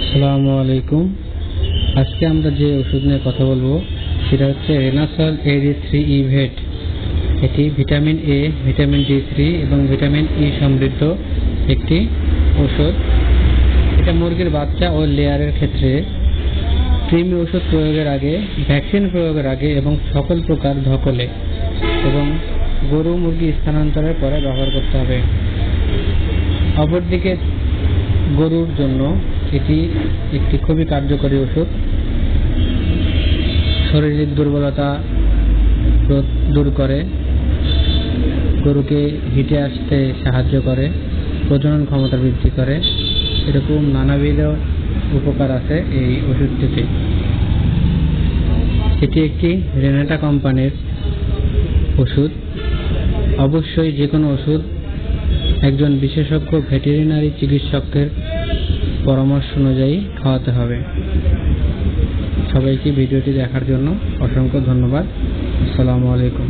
আসসালামু আলাইকুম। আজকে আমরা যে ওষুধ নিয়ে কথা বলবো সেটা হচ্ছে রেনাসল AD3E ভেট। এটি ভিটামিন এ, ভিটামিন D3 এবং ভিটামিন ই সমৃদ্ধ একটি ওষুধ। এটা মুরগির বাচ্চা ও লেয়ারের ক্ষেত্রে কৃমি ওষুধ প্রয়োগের আগে, ভ্যাকসিন প্রয়োগের আগে এবং সকল প্রকার ধকলে এবং গরু মুরগি স্থানান্তরের পরে ব্যবহার করতে হবে। অপরদিকে গরুর জন্য এটি একটি খুবই কার্যকরী ওষুধ। শারীরিক দুর্বলতা দূর করে, গরুকে হিটে আসতে সাহায্য করে, প্রজনন ক্ষমতা বৃদ্ধি করে। এরকম নানাবিধ উপকার আছে এই ওষুধটিতে। এটি একটি রেনাটা কোম্পানির ওষুধ। অবশ্যই যে কোনো ওষুধ একজন বিশেষজ্ঞ ভেটেরিনারি চিকিৎসকের পরামর্শ অনুযায়ী খাওয়াতে হবে। সবাইকে ভিডিওটি দেখার জন্য অসংখ্য ধন্যবাদ। আসসালামু আলাইকুম।